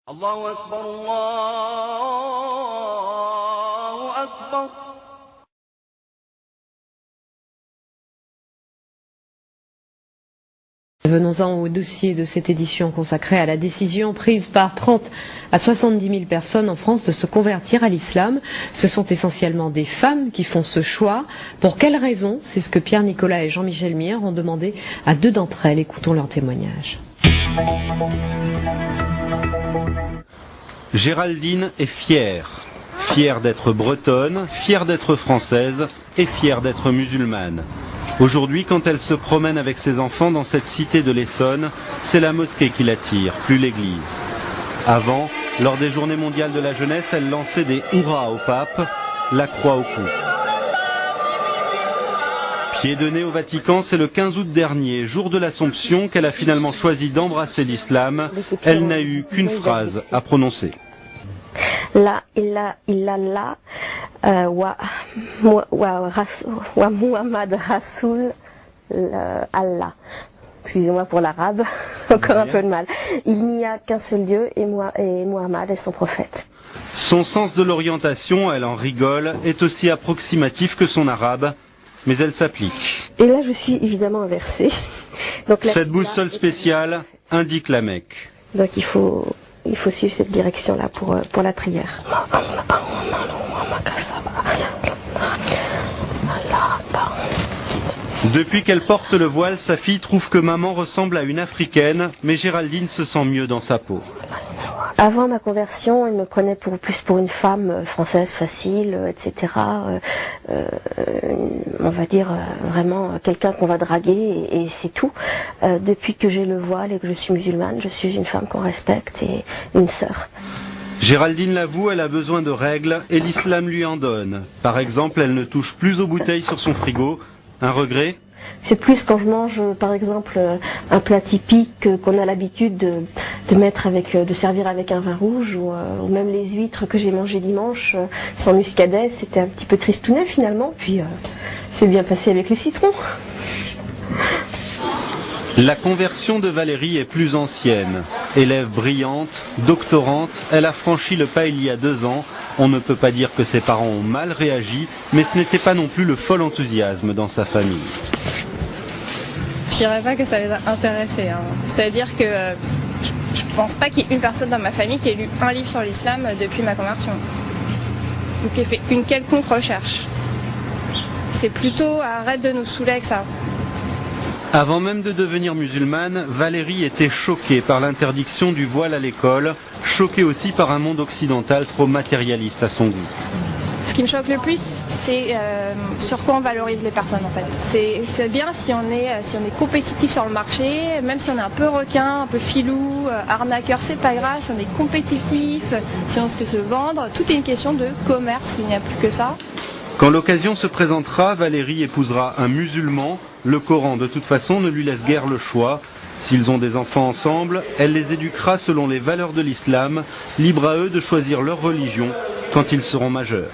Allahu Akbar, Allahu Akbar. Venons-en au dossier de cette édition consacrée à la décision prise par 30 à 70 000 personnes en France de se convertir à l'islam. Ce sont essentiellement des femmes qui font ce choix. Pour quelles raisons? C'est ce que Pierre Nicolas et Jean-Michel Mier ont demandé à 2 d'entre elles. Écoutons leur témoignage. Géraldine est fière. Fière d'être bretonne, fière d'être française et fière d'être musulmane. Aujourd'hui, quand elle se promène avec ses enfants dans cette cité de l'Essonne, c'est la mosquée qui l'attire, plus l'église. Avant, lors des journées mondiales de la jeunesse, elle lançait des hurrahs au pape, la croix au cou. Pied de nez au Vatican, c'est le 15 août dernier, jour de l'Assomption, qu'elle a finalement choisi d'embrasser l'islam. Elle n'a eu qu'une phrase à prononcer. La ilaha illallah wa Muhammad Rasoul Allah. Excusez-moi pour l'arabe, encore un peu de mal. Il n'y a qu'un seul Dieu et Muhammad est son prophète. Son sens de l'orientation, elle en rigole, est aussi approximatif que son arabe, mais elle s'applique. Et là je suis évidemment inversée. Donc, cette boussole spéciale indique la Mecque. Donc il faut suivre cette direction-là pour la prière. Depuis qu'elle porte le voile, sa fille trouve que maman ressemble à une africaine, mais Géraldine se sent mieux dans sa peau. Avant ma conversion, elle me prenait plus pour une femme française facile, etc. On va dire vraiment quelqu'un qu'on va draguer et c'est tout. Depuis que j'ai le voile et que je suis musulmane, je suis une femme qu'on respecte et une sœur. Géraldine l'avoue, elle a besoin de règles et l'islam lui en donne. Par exemple, elle ne touche plus aux bouteilles sur son frigo. Un regret ? C'est plus quand je mange, par exemple, un plat typique qu'on a l'habitude de mettre de servir avec un vin rouge, ou même les huîtres que j'ai mangées dimanche sans muscadet, c'était un petit peu tristounet finalement, puis c'est bien passé avec le citron. La conversion de Valérie est plus ancienne. Élève brillante, doctorante, elle a franchi le pas il y a 2 ans. On ne peut pas dire que ses parents ont mal réagi, mais ce n'était pas non plus le fol enthousiasme dans sa famille. Je dirais pas que ça les a intéressés. C'est-à-dire que je pense pas qu'il y ait une personne dans ma famille qui ait lu un livre sur l'islam depuis ma conversion. Ou qui ait fait une quelconque recherche. C'est plutôt arrête de nous saouler avec ça. Avant même de devenir musulmane, Valérie était choquée par l'interdiction du voile à l'école, choquée aussi par un monde occidental trop matérialiste à son goût. Ce qui me choque le plus, c'est sur quoi on valorise les personnes en fait. C'est bien si on est compétitif sur le marché, même si on est un peu requin, un peu filou, arnaqueur, c'est pas grave, si on est compétitif, si on sait se vendre, tout est une question de commerce, il n'y a plus que ça. Quand l'occasion se présentera, Valérie épousera un musulman. Le Coran, de toute façon, ne lui laisse guère le choix. S'ils ont des enfants ensemble, elle les éduquera selon les valeurs de l'islam, libre à eux de choisir leur religion quand ils seront majeurs.